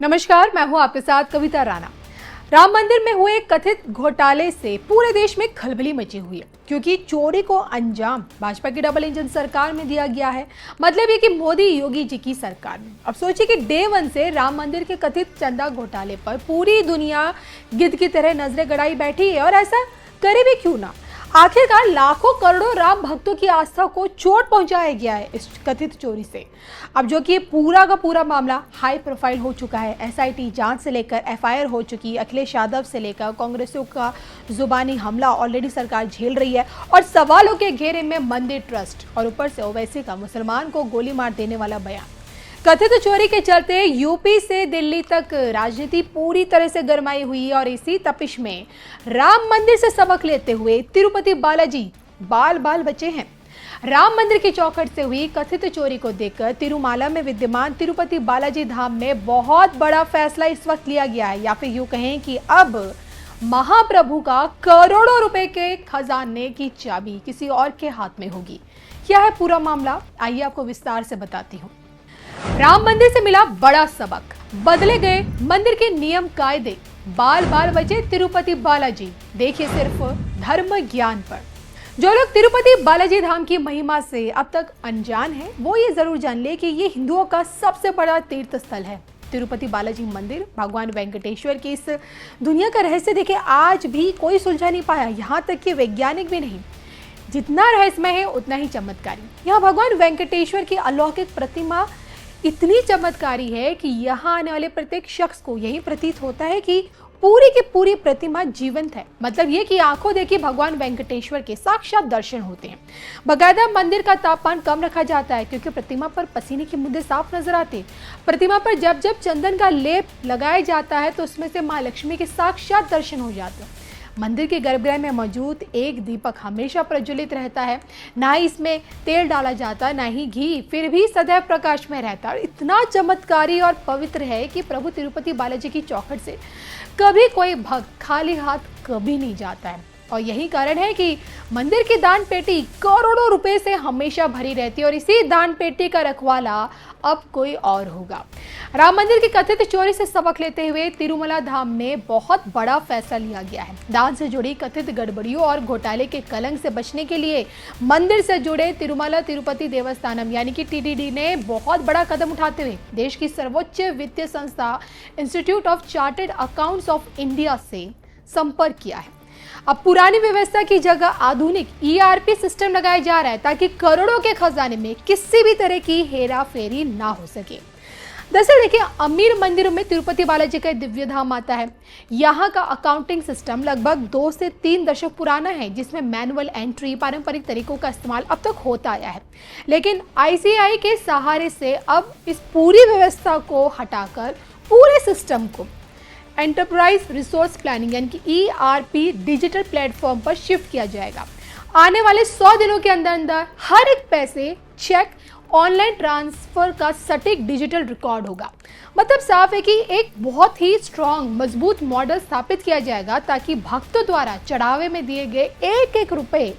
नमस्कार, मैं हूं आपके साथ कविता राणा। राम मंदिर में हुए कथित घोटाले से पूरे देश में खलबली मची हुई है, क्योंकि चोरी को अंजाम भाजपा की डबल इंजन सरकार में दिया गया है। मतलब ये कि मोदी योगी जी की सरकार में। अब सोचिए कि डे वन से राम मंदिर के कथित चंदा घोटाले पर पूरी दुनिया गिद्ध की तरह नजरें गड़ाई बैठी है, और ऐसा करे भी क्यों ना। आखिरकार लाखों करोड़ों राम भक्तों की आस्था को चोट पहुंचाया गया है इस कथित चोरी से। अब जो कि पूरा का पूरा मामला हाई प्रोफाइल हो चुका है। एसआईटी जांच से लेकर एफआईआर हो चुकी, अखिलेश यादव से लेकर कांग्रेसियों का जुबानी हमला ऑलरेडी सरकार झेल रही है, और सवालों के घेरे में मंदिर ट्रस्ट, और ऊपर से ओवैसी का मुसलमान को गोली मार देने वाला बयान। कथित चोरी के चलते यूपी से दिल्ली तक राजनीति पूरी तरह से गरमाई हुई है, और इसी तपिश में राम मंदिर से सबक लेते हुए तिरुपति बालाजी बाल बाल बचे हैं। राम मंदिर की चौखट से हुई कथित चोरी को देखकर तिरुमाला में विद्यमान तिरुपति बालाजी धाम में बहुत बड़ा फैसला इस वक्त लिया गया है, या फिर यूं कहें कि अब महाप्रभु का करोड़ों रुपए के खजाने की चाबी किसी और के हाथ में होगी। क्या है पूरा मामला, आइए आपको विस्तार से बताती हूँ। राम मंदिर से मिला बड़ा सबक, बदले गए मंदिर के नियम कायदे, बाल बाल बचे तिरुपति बालाजी। देखिए सिर्फ धर्म ज्ञान पर। जो लोग तिरुपति बालाजी धाम की महिमा से अब तक अनजान हैं, वो ये जरूर जान ले कि ये हिंदुओं का सबसे बड़ा तीर्थ स्थल है। तिरुपति बालाजी मंदिर भगवान वेंकटेश्वर की इस दुनिया का रहस्य देखिए आज भी कोई सुलझा नहीं पाया, यहाँ तक कि वैज्ञानिक भी नहीं। जितना रहस्यमय है उतना ही चमत्कारी। यहाँ भगवान वेंकटेश्वर की अलौकिक प्रतिमा इतनी चमत्कारी है कि यहाँ आने वाले प्रत्येक शख्स को यही प्रतीत होता है कि पूरी की पूरी प्रतिमा जीवंत है। मतलब ये कि आंखों देखी भगवान वेंकटेश्वर के साक्षात दर्शन होते हैं। बकायदा मंदिर का तापमान कम रखा जाता है, क्योंकि प्रतिमा पर पसीने के मुद्दे साफ नजर आते हैं। प्रतिमा पर जब जब चंदन का लेप लगाया जाता है तो उसमें से माँ लक्ष्मी के साक्षात दर्शन हो जाते हैं। मंदिर के गर्भगृह में मौजूद एक दीपक हमेशा प्रज्वलित रहता है, ना ही इसमें तेल डाला जाता, ना ही घी, फिर भी सदैव प्रकाश में रहता है। इतना चमत्कारी और पवित्र है कि प्रभु तिरुपति बालाजी की चौखट से कभी कोई भक्त खाली हाथ कभी नहीं जाता है। और यही कारण है कि मंदिर की दान पेटी करोड़ों रुपए से हमेशा भरी रहती है, और इसी दान पेटी का रखवाला अब कोई और होगा। राम मंदिर की कथित चोरी से सबक लेते हुए तिरुमला धाम में बहुत बड़ा फैसला लिया गया है। दान से जुड़ी कथित गड़बड़ियों और घोटाले के कलंक से बचने के लिए मंदिर से जुड़े तिरुमला तिरुपति देवस्थानम यानी कि टीटीडी ने बहुत बड़ा कदम उठाते हुए देश की सर्वोच्च वित्तीय संस्था institute of chartered accounts of India से संपर्क किया है। अब पुरानी व्यवस्था की जगह आधुनिक ईआरपी सिस्टम लगाया जा रहा है, ताकि करोड़ों के खजाने में किसी भी तरह की हेरा फेरी ना हो सके। दरअसल देखिए, अमीर मंदिरों में तिरुपति बालाजी का दिव्य धाम आता है। यहाँ का अकाउंटिंग सिस्टम लगभग 2 से 3 दशक पुराना है, जिसमें मैनुअल एंट्री पारंपरिक तरीकों का इस्तेमाल अब तक होता आया है। लेकिन आईसीआई के सहारे से अब इस पूरी व्यवस्था को हटाकर पूरे सिस्टम को एंटरप्राइज रिसोर्स प्लानिंग यानी कि ईआरपी डिजिटल प्लेटफॉर्म पर शिफ्ट किया जाएगा। आने वाले 100 दिनों के अंदर अंदर हर एक पैसे, चेक, ऑनलाइन ट्रांसफर का सटीक डिजिटल रिकॉर्ड होगा। मतलब साफ है कि एक बहुत ही स्ट्रॉन्ग मजबूत मॉडल स्थापित किया जाएगा, ताकि भक्तों द्वारा चढ़ावे में दिए गए एक एक रुपए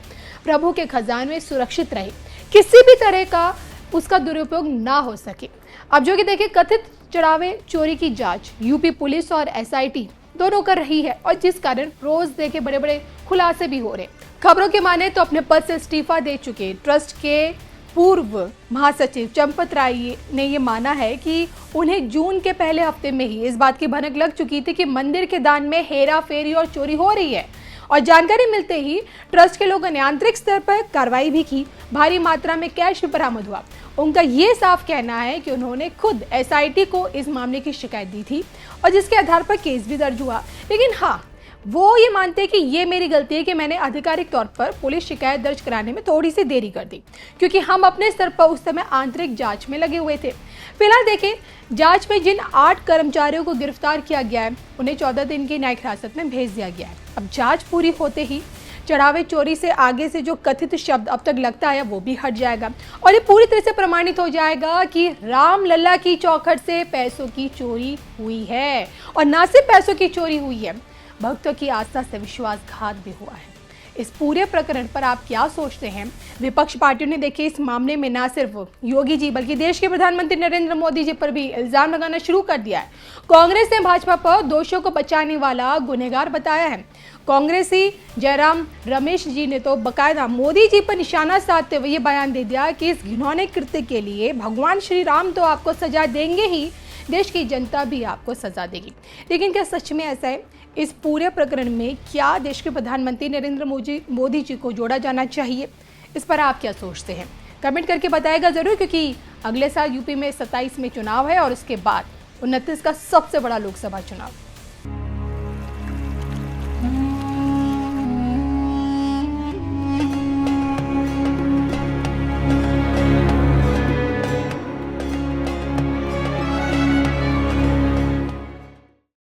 प्रभु के खजाने में सुरक्षित रहे, किसी भी तरह का उसका दुरुपयोग ना हो सके। अब जो कि देखिए, कथित चढ़ावे चोरी की जांच यूपी पुलिस और एसआईटी दोनों कर रही है, और जिस कारण रोज देखे बड़े बड़े खुलासे भी हो रहे। खबरों के माने तो अपने पद से इस्तीफा दे चुके ट्रस्ट के पूर्व महासचिव चंपत राय ने ये माना है कि उन्हें जून के पहले हफ्ते में ही इस बात की भनक लग चुकी थी कि मंदिर के दान में हेरा फेरी और चोरी हो रही है, और जानकारी मिलते ही ट्रस्ट के लोगों ने आंतरिक स्तर पर कार्रवाई भी की। भारी मात्रा में कैश भी बरामद हुआ। उनका ये साफ कहना है कि उन्होंने खुद एसआईटी को इस मामले की शिकायत दी थी, और जिसके आधार पर केस भी दर्ज हुआ। लेकिन हाँ, वो ये मानते हैं कि ये मेरी गलती है कि मैंने आधिकारिक तौर पर पुलिस शिकायत दर्ज कराने में थोड़ी सी देरी कर दी, क्योंकि हम अपने स्तर पर उस समय आंतरिक जांच में लगे हुए थे। फिलहाल देखिए, जांच में जिन 8 कर्मचारियों को गिरफ्तार किया गया है, उन्हें 14 दिन की न्यायिक हिरासत में भेज दिया गया है। अब जांच पूरी होते ही चढ़ावे चोरी से आगे से जो कथित शब्द अब तक लगता है वो भी हट जाएगा, और ये पूरी तरह से प्रमाणित हो जाएगा कि राम लल्ला की चौखट से पैसों की चोरी हुई है, और ना सिर्फ पैसों की चोरी हुई है, भक्तों की आस्था से विश्वासघात भी हुआ है। इस पूरे प्रकरण पर आप क्या सोचते हैं? विपक्ष पार्टियों ने देखिए इस मामले में न सिर्फ योगी जी बल्कि देश के प्रधानमंत्री नरेंद्र मोदी जी पर भी इल्जाम लगाना शुरू कर दिया है। कांग्रेस ने भाजपा पर दोषियों को बचाने वाला गुनहगार बताया है। कांग्रेसी जयराम रमेश जी ने तो बकायदा मोदी जी पर निशाना साधते हुए ये बयान दे दिया कि इस घिनौने कृत्य के लिए भगवान श्री राम तो आपको सजा देंगे ही, देश की जनता भी आपको सजा देगी। लेकिन क्या सच में ऐसा है? इस पूरे प्रकरण में क्या देश के प्रधानमंत्री नरेंद्र मोदी जी को जोड़ा जाना चाहिए? इस पर आप क्या सोचते हैं? कमेंट करके बताएगा जरूर, क्योंकि अगले साल यूपी में 27 में चुनाव है और उसके बाद 29 का सबसे बड़ा लोकसभा चुनाव।